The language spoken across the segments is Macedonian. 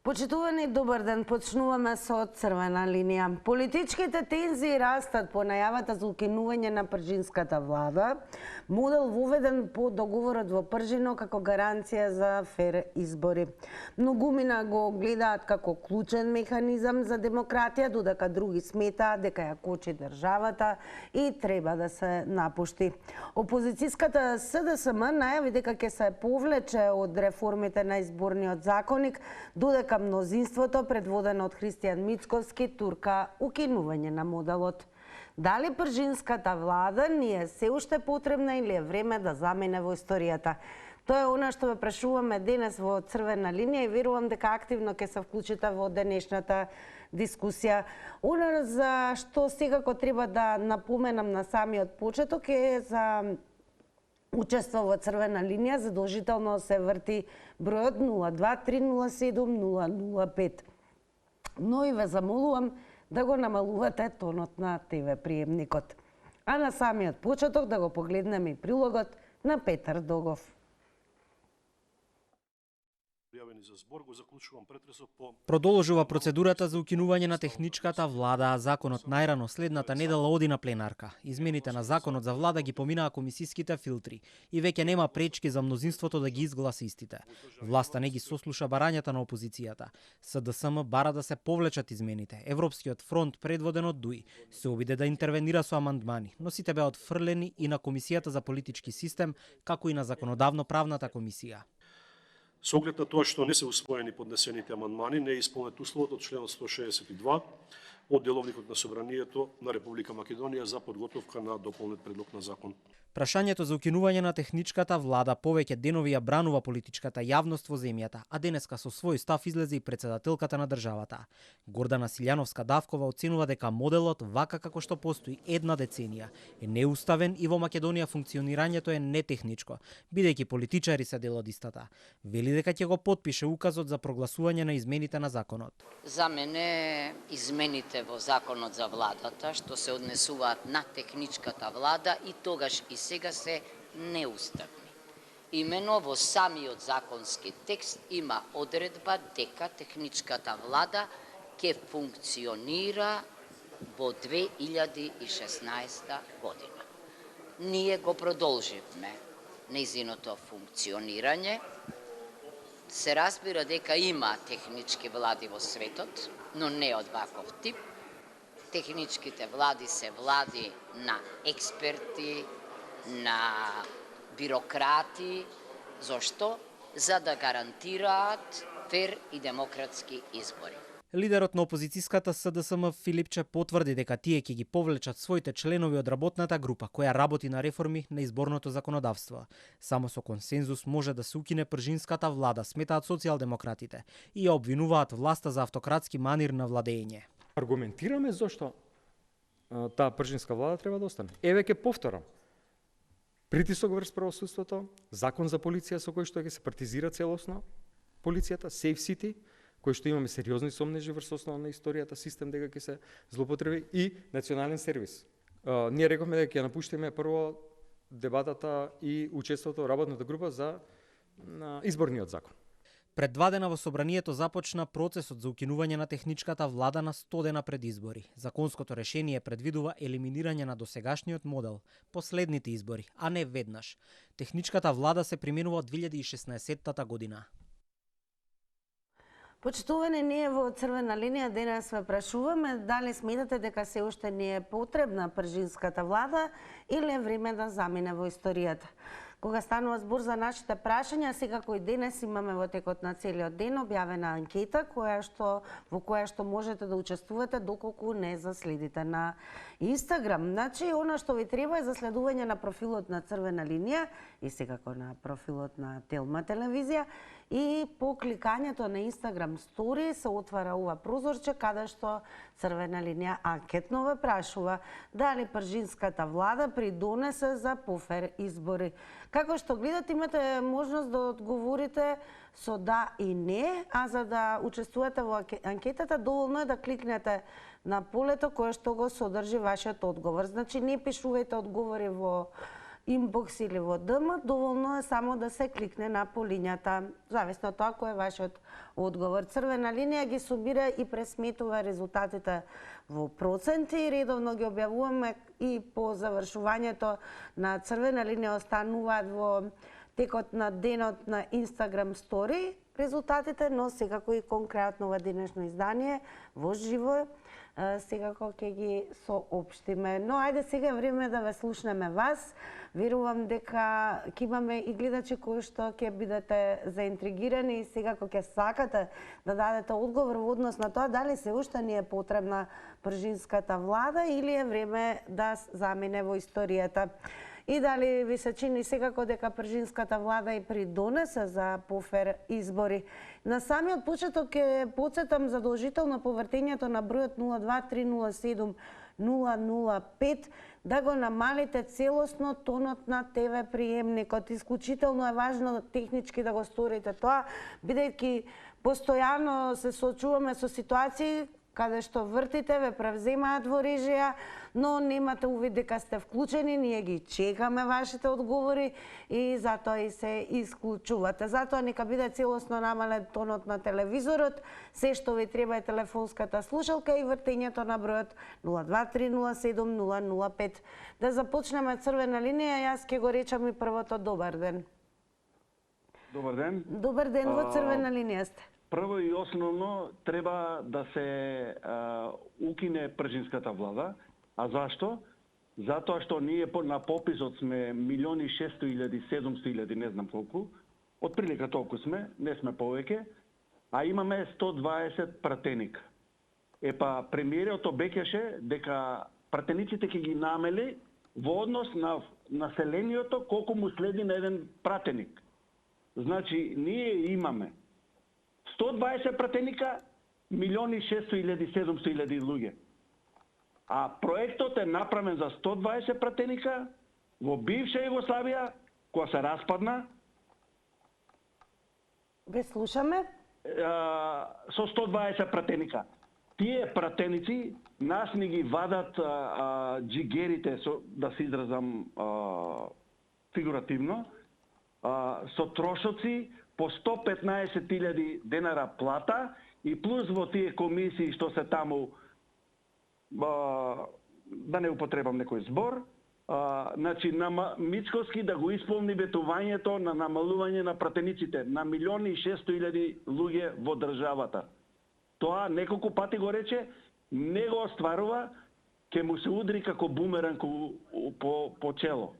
Почитувани, добар ден. Почнуваме со црвена линија. Политичките тензии растат по најавата за укинување на пржинската влада, модел воведен по договорот во Пржино како гаранција за фер избори. Многумина го гледаат како клучен механизам за демократија, додека други сметаат дека ја кочи државата и треба да се напушти. Опозицијската СДСМ најави дека ќе се повлече од реформите на изборниот законник, додека мнозинството предводено од Христијан Мицковски турка укинување на моделот. Дали пржинската влада ни е се уште потребна или е време да замине во историјата? Тоа е она што ве прашуваме денес во црвена линија и верувам дека активно ќе се вклучите во денешната дискусија. Она за што секако треба да напоменам на самиот почеток е за учество во црвена линија, задолжително се врти бројот 02-307-005. Но и ве замолувам да го намалувате тонот на ТВ приемникот. А на самиот почеток да го погледнеме и прилогот на Петар Догов. Продолжува процедурата за укинување на техничката влада, а законот најрано следната недела оди на пленарка. Измените на законот за влада ги поминаа комисиските филтри и веќе нема пречки за мнозинството да ги изгласи истите. Власта не ги сослуша барањата на опозицијата. СДСМ бара да се повлечат измените. Европскиот фронт, предводен од ДУИ, се обиде да интервенира со амандмани, но сите беа отфрлени и на Комисијата за политички систем, како и на Законодавно-правната комисија. Со оглед на тоа што не се усвоени поднесените амандмани, не е исполнет условот од членот 162 од Деловникот на Собранието на Република Македонија за подготовка на дополнет предлог на закон. Прашањето за укинување на техничката влада повеќе денови ја бранува политичката јавност во земјата, а денеска со свој став излезе и председателката на државата. Гордана Силјановска-Давкова оценува дека моделот, вака како што постои една деценија, е неуставен и во Македонија функционирањето е нетехничко, бидејќи политичари се дел од истата. Вели дека ќе го потпише указот за прогласување на измените на законот. За мене измените во законот за владата што се однесуваат на техничката влада и тогаш и сега се неуставни. Имено во самиот законски текст има одредба дека техничката влада ќе функционира во 2016 година. Ние го продолживме нејзиното функционирање. Се разбира дека има технички влади во светот, но не од ваков тип. Техничките влади се влади на експерти, на бюрократи. Зошто? За да гарантираат фер и демократски избори. Лидерот на опозицијската СДСМ Филипче потврди дека тие ќе ги повлечат своите членови од работната група која работи на реформи на изборното законодавство. Само со консензус може да се укине пржинската влада, сметаат социјалдемократите, и ја обвинуваат власта за автократски манир на владење. Аргументираме зошто таа пржинска влада треба да остане. Еве ќе повторам. Притисок врз правосудството, закон за полиција со кој што ќе се партизира целосно полицијата, Safe City, кој што имаме сериозни сомнежи врз основа на историјата, систем дека ќе се злоупотреби, и национален сервис. Ние рековме дека ќе напуштиме прво дебатата и учеството во работната група за изборниот закон. Пред 2 дена во Собранието започна процесот за укинување на техничката влада на 100 дена пред избори. Законското решение предвидува елиминирање на досегашниот модел, последните избори, а не веднаш. Техничката влада се применува од 2016 година. Почитувани, ние во црвена линија денес ве прашуваме дали сметате дека се уште не е потребна пржинската влада или е време да замине во историјата. Кога станува збор за нашите прашања, секако и денес имаме во текот на целиот ден објавена анкета во која што можете да учествувате доколку не заследите на Инстаграм. Значи, она што ви треба е заследување на профилот на црвена линија и секако на профилот на Телма телевизија, и по кликањето на Инстаграм стори се отвара ова прозорче каде што црвена линија анкетно ве прашува дали пржинската влада придонесе за пофер избори. Како што гледате, имате можност да одговорите со да и не, а за да учествувате во анкетата доволно е да кликнете на полето кое што го содржи вашиот одговор. Значи, не пишувајте одговори во инбокс или во ДМ, доволно е само да се кликне на полињата. Зависно од тоа кој е вашиот одговор. Црвена линија ги собира и пресметува резултатите во проценти. Редовно ги објавуваме и по завршувањето на Црвена линија остануваат во текот на денот на Instagram Story резултатите, но секако и конкретно во денешно издание, во живо, секако ќе ги соопштиме. Но ајде сега е време да ве слушнеме вас. Верувам дека ќе имаме и гледачи кои што ќе бидете заинтригирани и секако ќе сакате да дадете одговор во однос на тоа дали се уште ни е потребна пржинската влада или е време да замине во историјата. И дали ви се чини секако дека пржинската влада и придонесе за пофер избори. На самиот почеток ќе потсетам задолжително повртењето на бројот 02307-005 да го намалите целосно тонот на ТВ приемникот. Исклучително е важно технички да го сторите тоа, бидејќи постојано се соочуваме со ситуации каде што вртите, ве превземаат во режија, но немате увид дека сте вклучени, ние ги чекаме вашите одговори и затоа и се исклучувате. Затоа нека биде целосно намален тонот на телевизорот, се што ви треба е телефонската слушалка и вртењето на бројот 02307-005. Да започнеме Црвена линија, јас ќе го речам и првото добар ден. Добар ден. Добар ден, во Црвена линија сте. Прво и основно треба да се укине пржинската влада. А зашто? Затоа што ние на пописот сме 1.600.000, 700.000, не знам колку. Отприлика толку сме, не сме повеќе, а имаме 120 пратеника. Епа премиерот обеќаше дека пратениците ќе ги намели во однос на населението колку му следи на еден пратеник. Значи, ние имаме 120 пратеника, 1.600.000, 700.000 луѓе. А проектот е направен за 120 пратеника во бивша Југославија, која се распадна. Ве слушаме. Со 120 пратеника. Тие пратеници нас ни ги вадат джигерите, да се изразам фигуративно, со трошоци по 115.000 денара плата и плюс во тие комисии што се таму, да не употребам некој збор, значи на Мицкоски да го исполни ветувањето на намалување на пратениците на 1.600.000 луѓе во државата. Тоа неколку пати го рече, не го остварува, ќе му се удри како бумеранг по чело.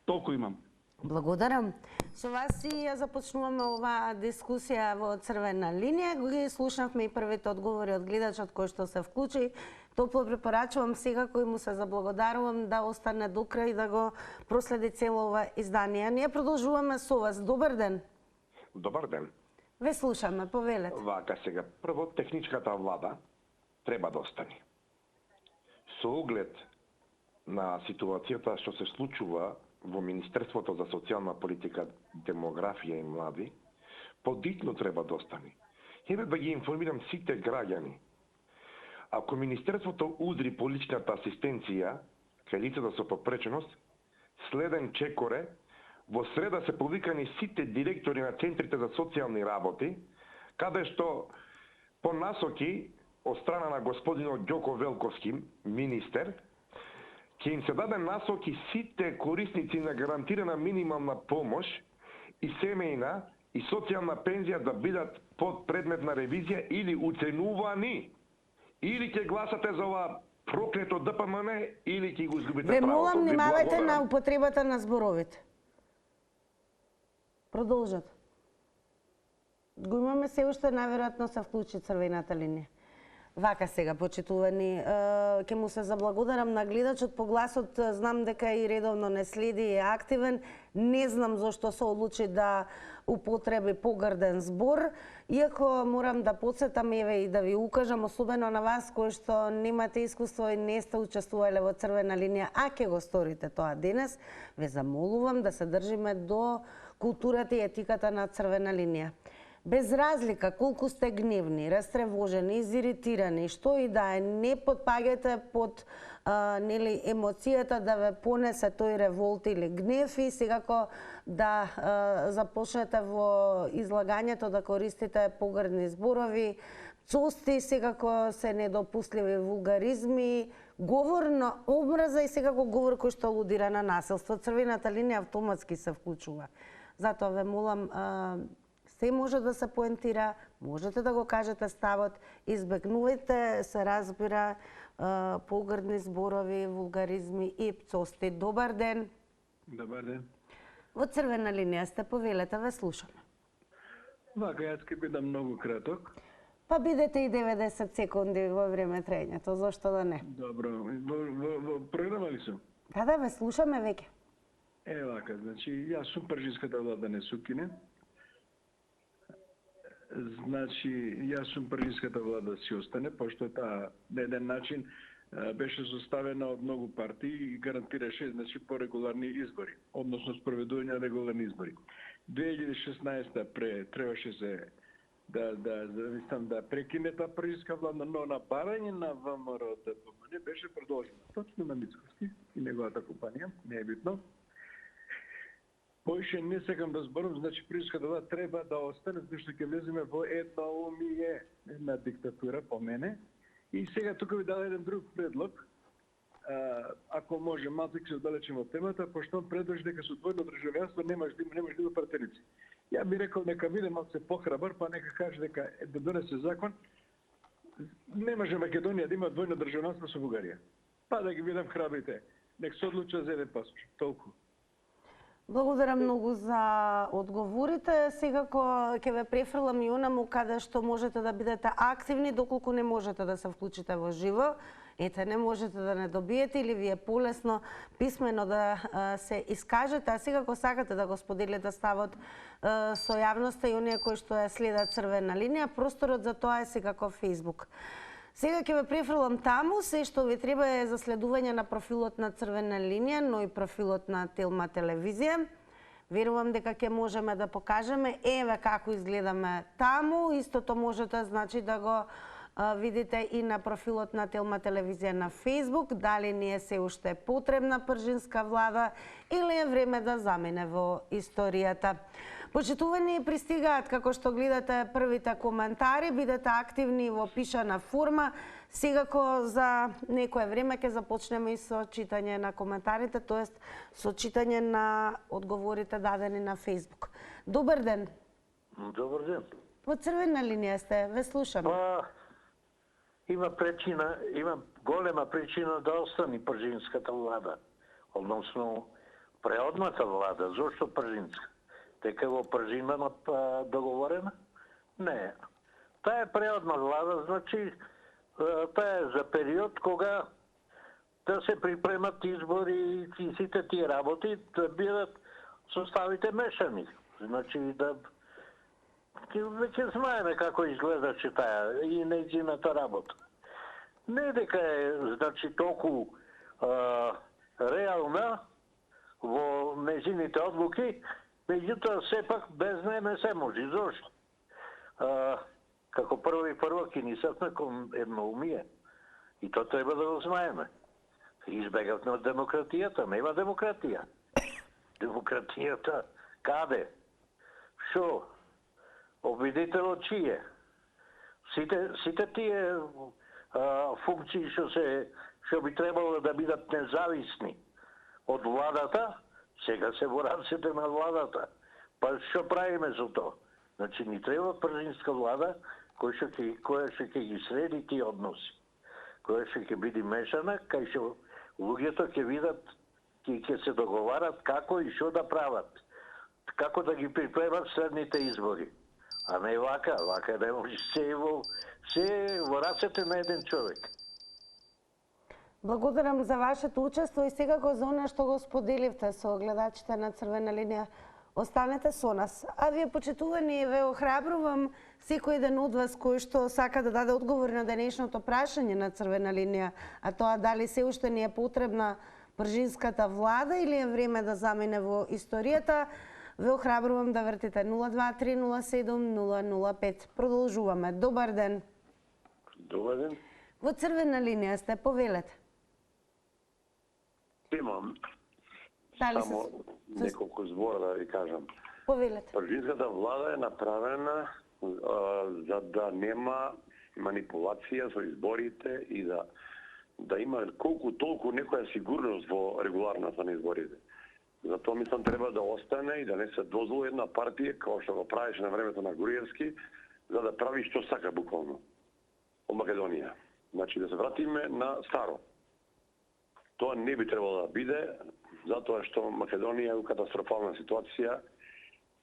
Толку имам. Благодарам. Со вас и ја започнуваме оваа дискусија во Црвена линија. Ги слушнавме и првите одговори од гледачот кој што се вклучи. Топло препорачувам сега кој му се заблагодарувам да остане до крај да го проследи цело ова издание. Ние продолжуваме со вас. Добар ден. Добар ден. Ве слушаме, повелете. Вака сега, прво техничката влада треба да остане. Со оглед на ситуацијата што се случува во Министерството за социјална политика, демографија и млади, подитно треба да остане. Еве да ги информирам сите граѓани. Ако Министерството удри по личната асистенција кај лицата со попреченост, следен чекоре, во среда се повикани сите директори на центрите за социјални работи, каде што по насоки од страна на господинот Ѓоко Велковски, министер, ќе им се даде насоки сите корисници на гарантирана минимална помош и семејна и социјална пензија да бидат под предмет на ревизија или уценувани. Или ќе гласате за ова проклето ДПМН или ќе го изгубите правото. Ве молам, внимавајте на употребата на зборовите. Продолжат. Го имаме се уште, најверојатно се вклучи Црвената линија. Вака сега, почитувани, ќе му се заблагодарам на гледачот по гласот, знам дека и редовно не следи и е активен, не знам зошто се одлучи да употреби погрден збор, иако морам да подсетам еве и да ви укажам, особено на вас кои што немате искуство и не сте учествувале во Црвена линија, а ќе го сторите тоа денес, ве замолувам да се држиме до културата и етиката на Црвена линија. Без разлика колку сте гневни, растревожени, изиритирани, што и да е, не подпаѓате под нели емоцијата да ве понесе тој револт или гнев и секако да започнете во излагањето да користите погрдни зборови, цости, секако се недопустливи вулгаризми, говор на омраза и секако говор кој што алудира на насилство. Црвената линија автоматски се вклучува. Затоа ве молам, се може да се поентира, можете да го кажете ставот, избегнувајте, се разбира, погрдни зборови, вулгаризми и пцости. Добар ден. Добар ден. Во црвена линија сте, повелете, ве слушаме. Вака, јас ќе бидам многу краток. Па бидете и 90 секунди во време трајањето, зошто да не? Добро, во програма ли сум? Да, ве слушаме веќе. Вака, значи, јас сум пржинската влада не сукине. Значи, јас сум пржинската влада си остане, пошто таа на еден начин беше составена од многу партии и гарантираше, значи, порегуларни избори, односно спроведување на регуларни избори. 2016 требаше се да прекине таа пржинска влада, но на барање на ВМРО ДПМН беше продолжена. Точно на Мицковски и неговата компанија, не е битно. Поише не сакам да зборам, значи пржинската влада треба да остане, зашто ќе влеземе во едноумие, една диктатура по мене. И сега тука ви дава еден друг предлог. Ако може, малце ќе се оддалечим од темата, пошто он предложи дека со двојно државјанство немаш да има партерици. Ја би рекол нека биде малце похрабар, па нека каже дека да донесе закон, не може Македонија да има двојно државјанство со Бугарија. Па да ги видам храбрите, нек се одлучат за еден пасош, толку. Благодарам многу за одговорите. Секако ќе ве префрлам и онаму каде што можете да бидете активни, доколку не можете да се вклучите во живо. Ете, не можете да не добиете или ви е полесно писмено да се искажете, а секако сакате да го споделите ставот со јавноста и оние кои што ја следат црвена линија, просторот за тоа е секако Facebook. Сега ќе ве префрлам таму, се што ви треба е за следување на профилот на црвена линија, но и профилот на Телма телевизија. Верувам дека ќе можеме да покажеме, еве како изгледаме таму, истото можете значи да го видите и на профилот на Телма телевизија на Facebook, дали ни е се уште потребна пржинска влада или е време да замине во историјата. Почитувани пристигаат, како што гледате првите коментари, бидете активни во пишана форма. Секако за некое време ќе започнеме и со читање на коментарите, тоест со читање на одговорите дадени на Facebook. Добар ден. Добар ден. Во црвена линија сте, ве слушаме. Има голема причина да остане пржинската влада, односно преодната влада. Зошто пржинска? Дека во пржина договорена? Не. Таа е преодна влада, значи таа е за период кога да се припремат избори и сите тие работи да бидат составите мешани. Значи да веќе знаеме како изгледаше таа и нејзината работа. Не дека е значи толку реална во нејзините одлуки, меѓутоа сепак без неј не се може. Зошто? Како прво ќе ни сакне кон едноумие. И тоа треба да го знаеме. Избегавме од демократијата, нема демократија. Демократијата каде? Шо? Обидителот чие? Сите тие функции што би требало да бидат независни од владата, сега се во рацете на владата. Па што правиме за тоа? Значи ни треба пржинска влада која што ќе ги среди тие односи, која што ќе биде мешана, кај што луѓето ќе видат, ќе се договарат како и што да прават, како да ги припремат следните избори. А не вака не може се во рацете на еден човек. Благодарам за вашето учество и секако за она што го споделивте со гледачите на црвена линија. Останете со нас. А вие, почитувани, ве охрабрувам секој еден од вас кој што сака да даде одговор на денешното прашање на црвена линија, а тоа дали се уште ни е потребна пржинската влада или е време да замине во историјата, Ве охрабрувам да вртите 02307-005. Продолжуваме. Добар ден. Добар ден. Во црвена линија сте, повелете. Имам Дали само неколку збора да ви кажам. Повелете. Пржинската влада е направена за да нема манипулација со изборите и да има колку толку некоја сигурност во регуларната на изборите. Затоа мислам треба да остане и да не се дозволи една партија како што го правеше на времето на Груевски за да прави што сака буквално од Македонија. Значи да се вратиме на старо. Тоа не би требало да биде, затоа што Македонија е у катастрофална ситуација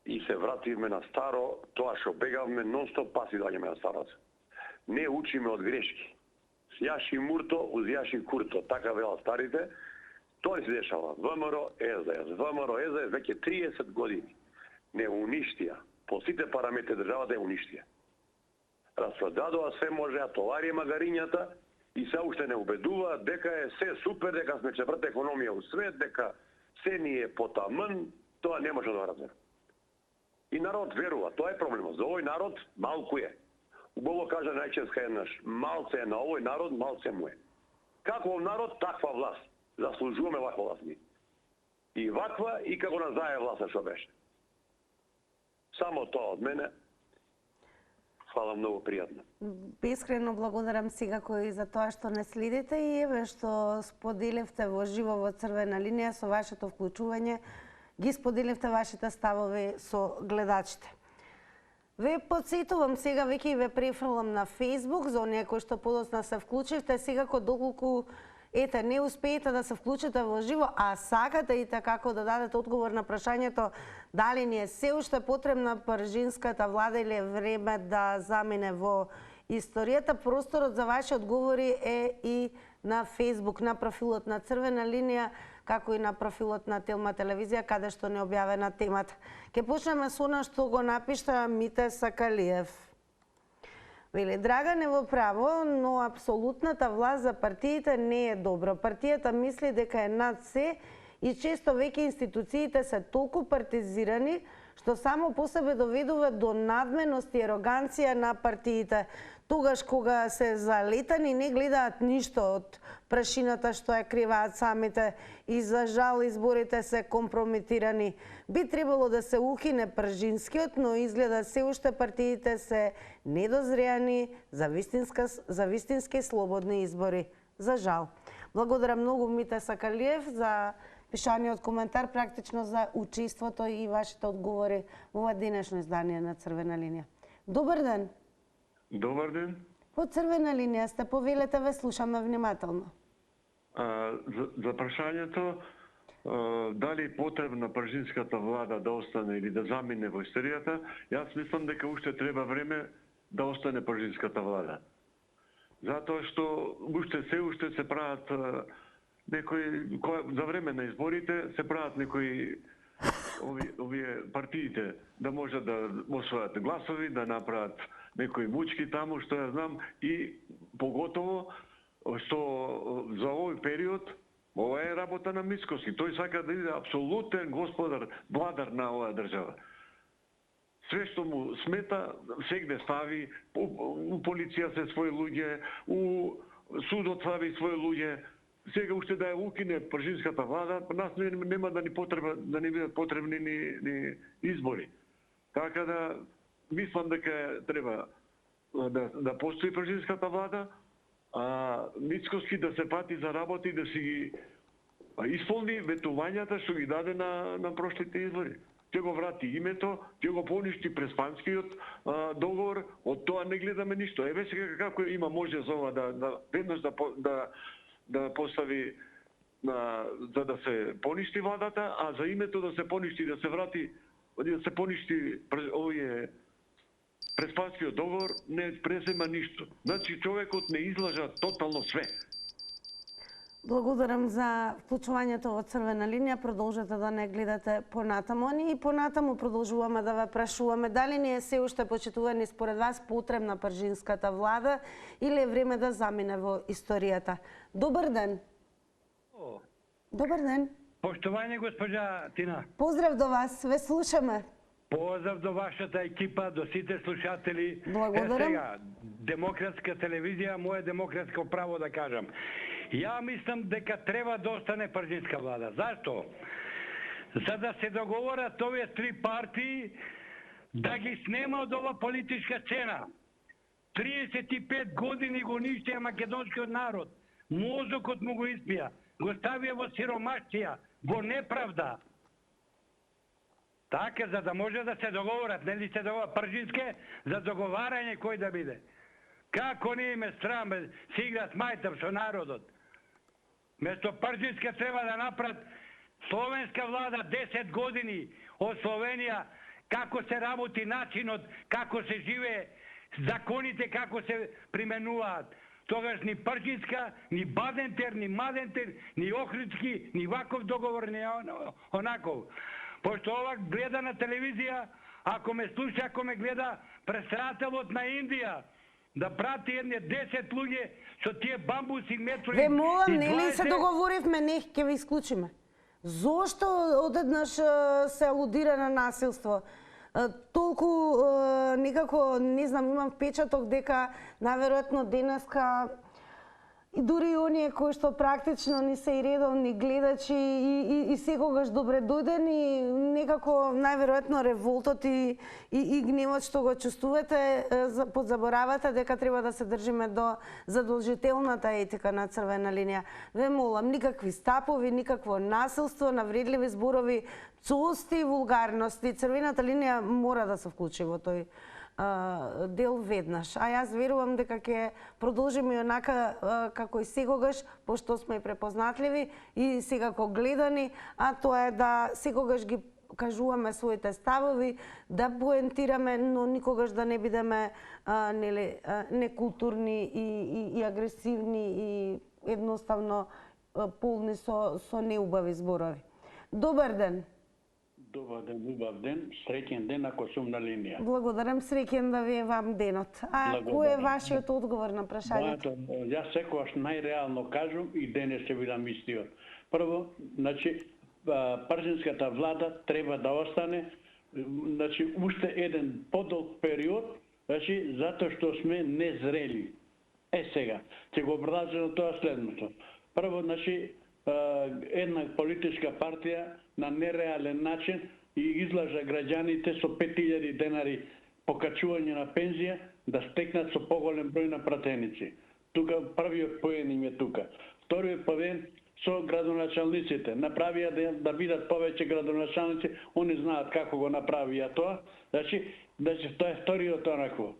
и се вратиме на старо, тоа што бегавме нон-стоп паси доаѓаме на старото. Не учиме од грешки. Јаши мурто, уз јаши курто, така велат старите. Тоа се дешава. ВМРО, СДС. ВМРО, СДС веќе 30 години не уништија. По сите параметри државата е уништија. Распродадува се можеа, товари магарињата и се уште не убедуваат дека е се супер, дека сме четврта економија у свет, дека се ни е потамн, тоа не може да разбере. И народ верува, тоа е проблемот. За овој народ малку е. Убаво кажа најческа еднаш, малце е на овој народ, малце му е. Каков народ, таква власт. Заслужуваме ваква власт ми. И ваква, и како на зае власт што беше. Само тоа од мене. Фала многу пријатно. Бескрено благодарам секако и за тоа што не следите и еве што споделивте во живо во црвена линија со вашето вклучување, ги споделивте вашите ставови со гледачите. Ве подсетувам сега, веќе и ве префрлам на Facebook, за оние кои што подоцна се вклучивте, секако доколку не успеете да се вклучите во живо, а сакате и како да дадете одговор на прашањето дали ни е се уште потребна пржинската влада или е време да замине во историјата, просторот за ваши одговори е и на Facebook, на профилот на Црвена линија, како и на профилот на Телма телевизија, каде што не објавена темата. Ке почнеме со она што го напишта Мите Сакалиев. Вели, Драган е во право, но апсолутната власт за партиите не е добро. Партијата мисли дека е над се и често веќе институциите се толку партизирани, што само по себе доведува до надменост и ароганција на партиите. Тогаш кога се залетани не гледаат ништо од прашината што ја криваат самите и за жал изборите се компрометирани. Би требало да се укине пржинскиот, но изгледа се уште партиите се недозреани за вистински слободни избори. За жал. Благодарам многу Мите Сакалиев за пишаниот коментар, практично за учеството и вашите одговори во денешно издание на Црвена линија. Добар ден. Добар ден. По Црвена линија сте, повелете, ве слушаме внимателно. За прашањето дали е потребна пржинската влада да остане или да замине во историјата, јас мислам дека уште треба време да остане пржинската влада. Затоа што уште се прават некои за време на изборите се прават некои овие партиите да можат да освојат гласови, да направат некои мучки таму, што ја знам, и поготово што за овој период ова е работа на Мицкоски. Тој сака да биде апсолутен господар, владар на оваа држава. Све што му смета, сегде стави, у полиција се своји луѓе, у судот стави своји луѓе. Сега уште да ја укине пржинската влада, нас нема да ни бидат потребни ни избори. Така да мислам дека треба да постои пржинската влада, а Мицкоски да се пати за работи и да си ги исполни ветувањата што ги даде на прошлите избори. Ќе го врати името, ќе го поништи Преспанскиот договор, од тоа не гледаме ништо. Еве сега како има може за ова веднаш да постави за да се поништи владата, а за името да се поништи, да се врати, да се поништи овие Преспанскиот договор, не презема ништо. Значи човекот не излажа тотално све. Благодарам за вклучувањето во Црвена линија. Продолжете да не гледате понатаму. Ние и понатаму продолжуваме да ве прашуваме дали не е се уште почитувани според вас потребна пржинската влада или е време да замине во историјата. Добар ден. Добар ден. Поштовање, госпожа Тина. Поздрав до вас, ве слушаме. Поздрав до вашата екипа, до сите слушатели. Благодарам. Сега, демократска телевизија, моје демократско право да кажам. Ја мислам дека треба да остане пржинска влада. Зашто? За да се договорат овие три партии да ги снема од ова политичка сцена. 35 години го уништија македонскиот народ. Мозокот му го испија. Го ставија во сиромаштија, во неправда. Така, за да може да се договорат, нели се договорат пржинске, за договарање кој да биде. Како не име страм, се играт мајтав со народот. Место пржинска треба да направат словенска влада 10 години од Словенија, како се работи начинот, како се живее, законите како се применуваат. Тогаш ни пржинска, ни Бадентер, ни Мадентер, ни Охридски, ни ваков договор, ни онаков. Пошто ова гледа на телевизија, ако ме слуша, ако ме гледа председателот на Индија, да прати едни 10 луѓе со тие бамбуси метри. Ве молам, нели се договоривме, не ќе ви исклучиме. Зошто одеднаш се алудира на насилство? Толку некако, не знам, имам впечаток дека наверојатно денеска и дури и оние кои што практично не се и редовни гледачи и секогаш добре дојдени, некако најверојатно револтот и гневот што го чувствувате, подзаборавате дека треба да се држиме до задолжителната етика на црвена линија. Ве молам, никакви стапови, никакво насилство, навредливи зборови, цоости, вулгарности. Црвената линија мора да се вклучи во тој дел веднаш. А јас верувам дека ќе продолжиме онака како и секогаш, пошто сме препознатливи и секако гледани, а тоа е да секогаш ги кажуваме своите ставови, да поентираме, но никогаш да не бидеме некултурни и агресивни и едноставно полни со неубави зборови. Добар ден. Добар ден, убав ден, среќен ден ако сум на линија. Благодарам, среќен да ви е вам денот. А кој е вашиот одговор на прашањето? Јас секогаш најреално кажам и денес ќе бидам истиот. Прво, значи, пржинската влада треба да остане, значи, уште еден подолг период, значи, затоа што сме незрели. Сега, ќе го продолжам тоа следното. Прво, значи, една политичка партија на нереален начин и излажа граѓаните со 5000 денари покачување на пензија да стекнат со поголем број на пратеници. Тука првиот поен им е тука. Вториот поен со градоначалниците. Направија да бидат повеќе градоначалници, они знаат како го направија тоа. Значи тоа е вториот онакво.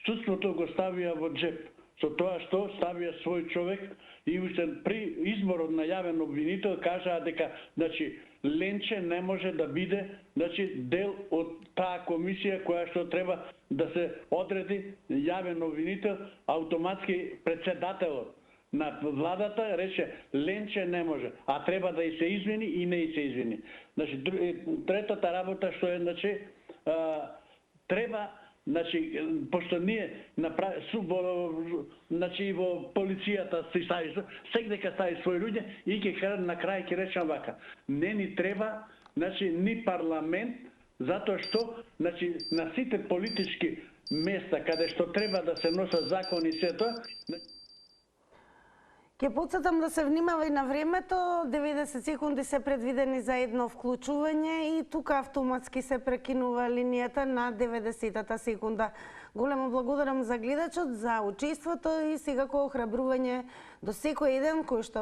Судството го ставија во джеп. Со тоа што ставија свој човек и уште при изборот на јавен обвинител кажаа дека, значи, Ленче не може да биде, значи, дел од таа комисија која што треба да се одреди јавен обвинител, автоматски председателот на владата рече Ленче не може, а треба да и се извини и не и се извини. Значи, третата работа што е, значи, треба, значи, пошто ние значи во полицијата се стави, секдека стави своји луѓе и ќе на крај ќе речам вака. Не ни треба, значи, ни парламент, затоа што, значи, на сите политички места каде што треба да се носат закони и се тоа. Ќе потсетам да се внимава и на времето, 90 секунди се предвидени за едно вклучување и тука автоматски се прекинува линијата на 90-та секунда. Големо благодарам за гледачот, за учеството и секако охрабрување до секој еден кој што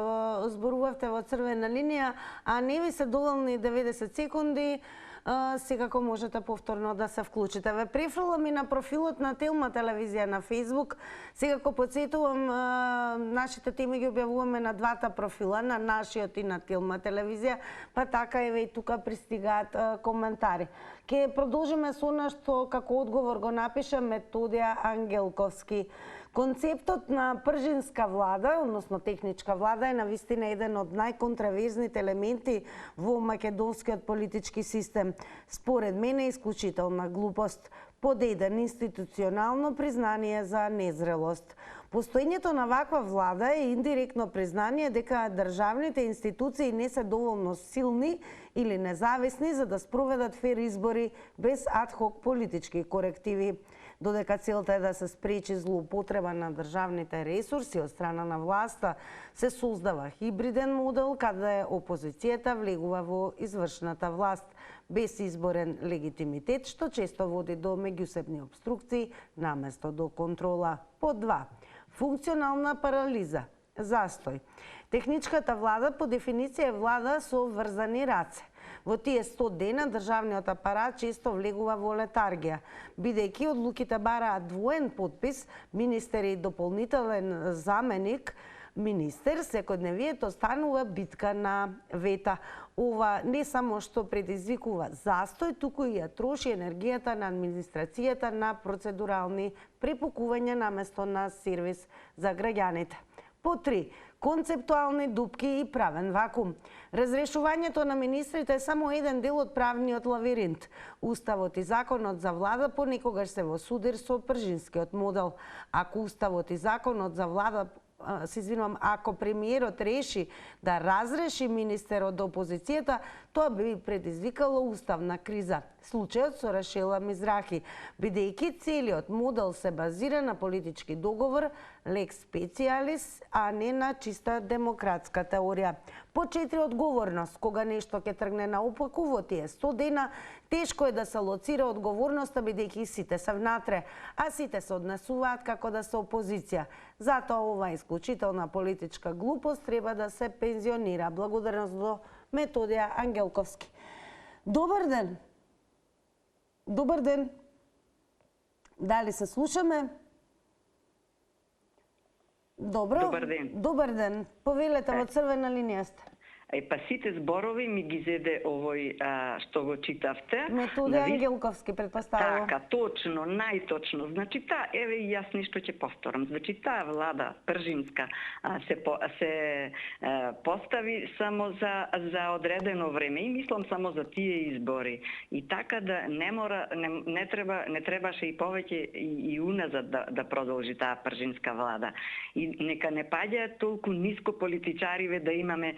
зборувавте во црвена линија, а не ви се доволни 90 секунди, секако можете повторно да се вклучите. Ве префрлам и на профилот на Телма телевизија на Facebook. Секако подсетувам, нашите теми ги објавуваме на двата профила, на нашиот и на Телма телевизија, па така еве и тука пристигаат коментари. Ке продолжиме со она што како одговор го напиша Методија Ангелковски. Концептот на пржинска влада, односно техничка влада, е навистина еден од најконтраверзните елементи во македонскиот политички систем. Според мене е исклучителна глупост. Под 1. Институционално признание за незрелост. Постоењето на ваква влада е индиректно признание дека државните институции не се доволно силни или независни за да спроведат фер избори без адхок политички корективи. Додека целта е да се спречи злоупотреба на државните ресурси од страна на власта, се создава хибриден модел каде опозицијата влегува во извршната власт без изборен легитимитет, што често води до меѓусебни обструкции наместо до контрола. Под 2. Функционална парализа. Застој. Техничката влада по дефиниција е влада со врзани раце. Во тие 100 дена државниот апарат често влегува во летаргија, бидејќи одлуките бараат двоен подпис, министер и дополнителен заменик министер, секојдневието станува битка на вета. Ова не само што предизвикува застој, туку и ја троши енергијата на администрацијата на процедурални препукувања наместо на сервис за граѓаните. По 3. Концептуални дупки и правен вакуум. Разрешувањето на министрите е само еден дел од правниот лавиринт. Уставот и законот за влада понекогаш се во судир со пржинскиот модел. Ако уставот и законот за влада ако премиерот реши да разреши министерот од опозицијата, тоа би предизвикало уставна криза. Случајот со Рашела Мизрахи, бидејќи целиот модел се базира на политички договор, лекс специјалис, а не на чиста демократска теорија. По 4. Одговорност. Кога нешто ќе тргне наопаку во тие 100 дена, тешко е да се лоцира одговорноста, бидејќи сите се внатре, а сите се однесуваат како да се опозиција. Затоа ова исклучителна политичка глупост треба да се пензионира. Благодарност до Методија Ангелковски. Добар ден! Добар ден! Дали се слушаме? Добро. Добар ден. Добар ден. Повелете, во црвена линија сте. Па сите зборови ми ги зеде овој што го читавте. Методија Ангелковски, предпоставувам. Така, точно, најточно. Значи еве и јас нешто ќе повторам. Значи таа влада пржинска се постави само за одредено време и мислам само за тие избори. И така да не требаше и повеќе и уназад да продолжи таа пржинска влада. И нека не паѓаат толку ниско политичариве да имаме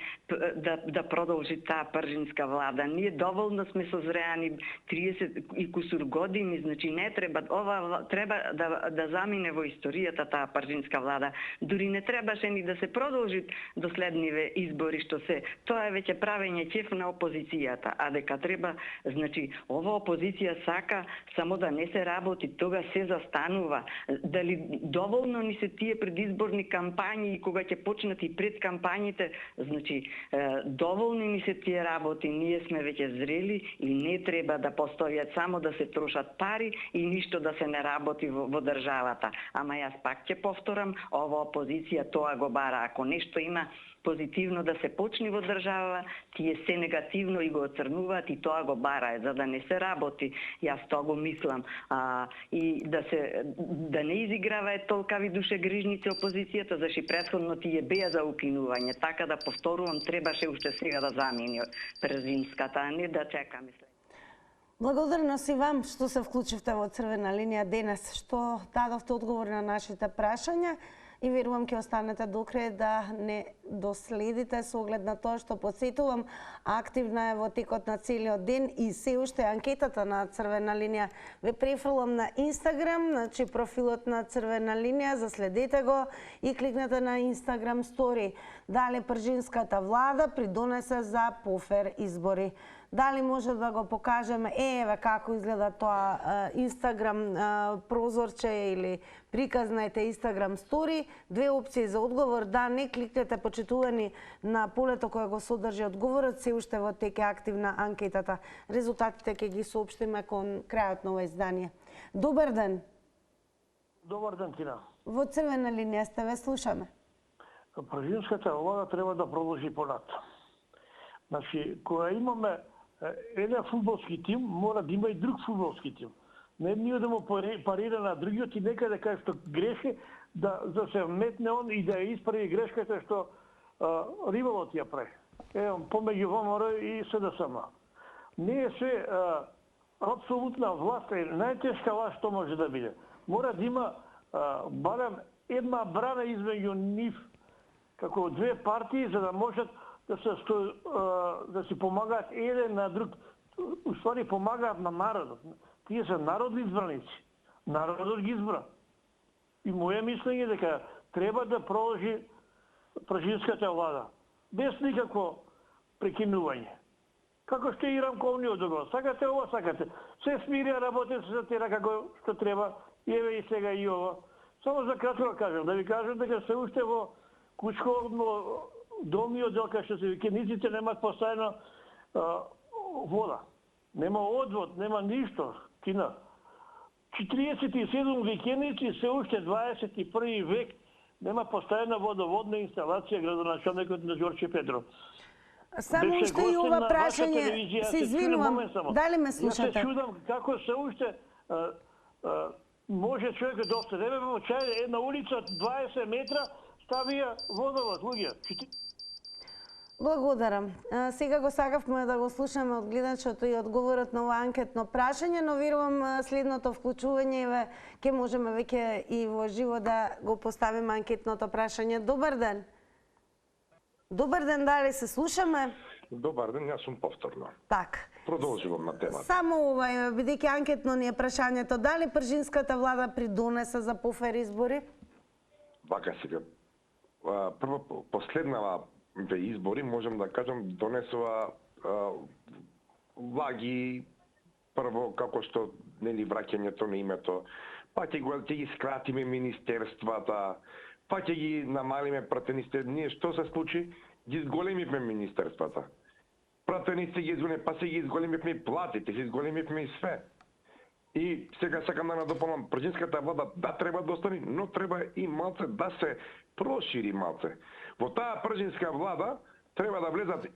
да продолжи таа пржинска влада. Ние доволно сме созреани 30 и кусур години, значи не треба, треба да замине во историјата таа пржинска влада. Дури не требаше ни да се продолжи до следниве избори, што тоа е веќе правење ќеф на опозицијата, а дека треба, значи, ова опозиција сака само да не се работи, тога се застанува. Дали доволно ни се тие предизборни кампањи и кога ќе почнат и пред кампањите, значи, доволни ни се тие работи, ние сме веќе зрели и не треба да постојат само да се трошат пари и ништо да се не работи во државата. Ама јас пак ќе повторам, ова опозиција тоа го бара. Ако нешто има позитивно да се почне во држава, тие се негативно и го оцрнуваат и тоа го бара, за да не се работи. Јас тоа го мислам. И да не изиграва толкави душегрижници опозицијата, зашто претходно тие беа за укинување. Така да повторувам, требаше уште сега да замени пржинската, а не да чекаме след. Благодарност и вам што се вклучивте во црвена линија денес, што дадовте одговор на нашите прашања. И верувам ќе останете до крај да не доследите со оглед на тоа што подсетувам, активна е во текот на целиот ден и се уште анкетата на црвена линија. Ве префрлам на Инстаграм, значи профилот на црвена линија, заследете го и кликнете на Инстаграм стори. Дали пржинската влада придонесе за пофер избори? Дали може да го покажеме, еве како изгледа тоа Инстаграм прозорче или приказ на Инстаграм стори? Две опции за одговор, да, не кликнете почитувани на полето кое го содржи одговорот, се уште во теке активна анкетата. Резултатите ќе ги соопштиме кон крајот на ова издание. Добар ден. Добар ден, Тина. Во црвена линија сте, ве слушаме. Пржинската влада треба да продолжи понатаму. Значи, кога имаме еден фудбалски тим, мора да има и друг фудбалски тим. Не ние да му парира на другиот и некаде кај што греши, да се вметне он и да ја исправи грешката што рибалот ја прави. Помеѓу ВМРО и СДСМ. Не е се апсолутна власт е најтешка лаж што може да биде. Мора да има барем една брана измеѓу нив, како две партии, за да можат да си помагаат еден на друг. Уствари помагаат на народот. Тие се народни избраници. Народот ги избра. И моје мислење е дека треба да продолжи пржинската влада. Без никакво прекинување. Како што и рамковниот договор. Сакате ова, сакате. Се смирија, работите се за тера како што треба. И еве и сега и ова. Само за кратко да кажам, да ви кажам дека се уште во кучковно домиот дел кај што се викениците немаат постојано вода. Нема одвод, нема ништо. Кина. 47 викеници, се уште 21 век, нема постојана водоводна инсталација градоначалникот на Ѓорче Петров. Само уште и ова прашање, се извинувам, дали ме слушате? Ја се чудам како се уште може човекот да остане. Еве во чај една улица 20 метра ставија водовод, луѓе. Благодарам. Сега го сакавме да го слушаме од гледачот и одговорот на ова анкетно прашање, но верувам следното вклучување ќе можеме веќе и во живо да го поставиме анкетното прашање. Добар ден. Добар ден, дали се слушаме? Добар ден, јас сум повторно. Так. Продолжувам на темата. Само ова, бидејќи анкетно ни е прашањето, дали пржинската влада придонесе за пофер избори? Вака сега. Прво, последнаве избори, можем да кажем, донесува влаги, прво, како што, нели, враќањето на името, па ќе ги скратиме министерствата, па ќе ги намалиме пратениците. Ние што се случи? Ги изголемивме министерствата. Пратениците ги изголемивме, па се ги изголемивме и платите, се изголемивме и све. И сега сакам да надополнам, пржинската влада да треба да остане, но треба и малце да се прошири малце. Во таа пржинска влада треба да влезат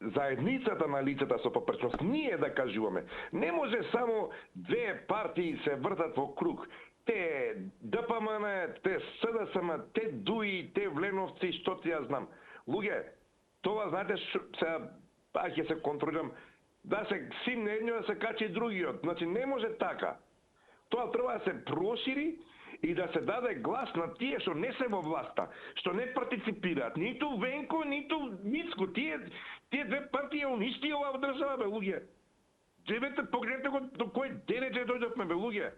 заедницата на лицата со попречност. Ние да кажуваме. Не може само две партии се вртат во круг. Те ДПМН, те СДСМ, те ДУИ, те Вленовци, што ти ја знам. Луѓе, това знаете, ќе се контролирам, да се симне едниот, да се качи другиот. Значи не може така. Тоа треба да се прошири и да се даде глас на тие што не се во власта, што не партиципираат. Ниту Венко, ниту Мицко. Тие две партии уништи оваа држава, бе, луѓе. Живете, погледнете го до кој денеже дојдовме, бе, луѓе.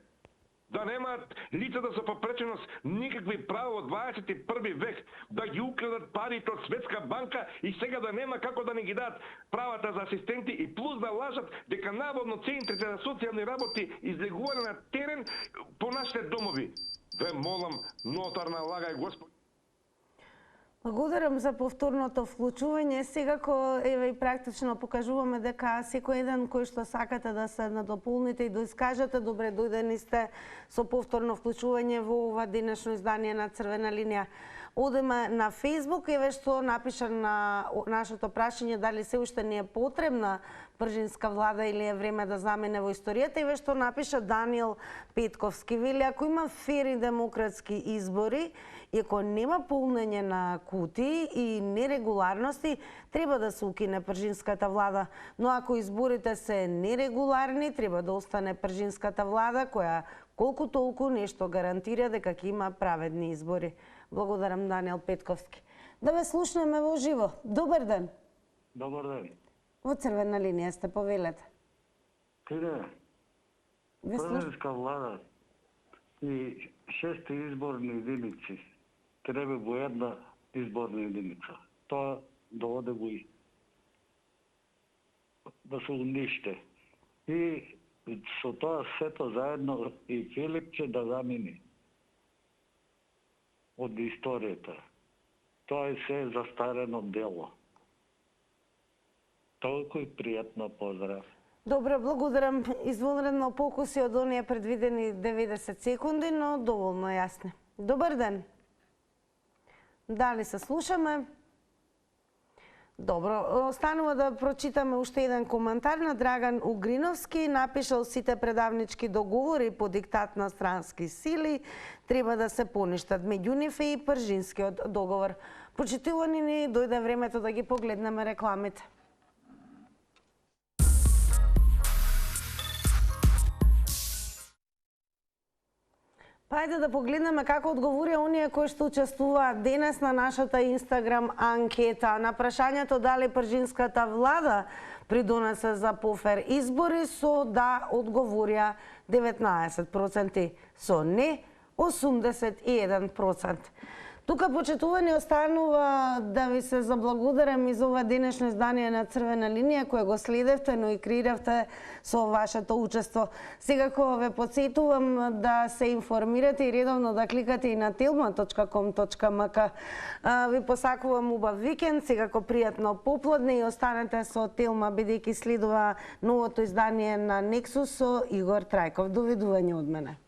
Да немаат лицата со попреченост никакви права од 21 век, да ги украдат парите од Светска банка и сега да нема како да не ги дадат правата за асистенти и плюс да лажат дека наводно центрите за социјални работи излегувале на терен по нашите домови. Ве молам, нотарна лага и Господ. Благодарам за повторното вклучување. Секако еве и практично покажуваме дека секој еден кој што сакате да се надополните и да искажете, добре дојдени сте со повторно вклучување во ова денешно издание на Црвена линија. Одеме на Facebook, еве што напиша на нашето прашање дали се уште не е потребна пржинска влада или е време да замине во историјата. Еве што напиша Даниел Петковски. Вели, ако има фер и демократски избори, и ако нема полнење на кутии и нерегуларности, треба да се укине пржинската влада. Но ако изборите се нерегуларни, треба да остане пржинската влада, која колку толку нешто гарантира дека ќе има праведни избори. Благодарам, Даниел Петковски. Да ве слушнеме во живо. Добар ден. Добар ден. Во Црвена линија сте, повелете. Каде? Пржинска влада и 6 изборни единици треба во една изборна единица. Тоа доводе го и да се униште. И со тоа сето заедно и Филипче да замини од историјата. Тоа е се застарено дело. Толку и пријатно поздрав. Добре, благодарам. Извонредно покуси од оние предвидени 90 секунди, но доволно јасни. Добар ден. Дали се слушаме? Добро, останува да прочитаме уште еден коментар на Драган Угриновски. Напишал: сите предавнички договори по диктат на странски сили треба да се поништат. Меѓу нив е и пржинскиот договор. Почитувани ни, дојде времето да ги погледнеме рекламите. Па ајде да погледнеме како одговорија оние кои што учествуваат денес на нашата Инстаграм анкета. На прашањето дали пржинската влада придонесе за пофер избори, со да одговорија 19%, со не 81%. Тука, почитувани, останува да ви се заблагодарам и за ова денешно издание на Црвена линија, кое го следевте, но и креиравте со вашето учество. Секако ве потсетувам да се информирате и редовно да кликате и на telma.com.mk. Ви посакувам убав викенд, секако пријатно попладне и останете со Телма, бидејќи следува новото издание на Nexus со Игор Трајков. Довидување од мене.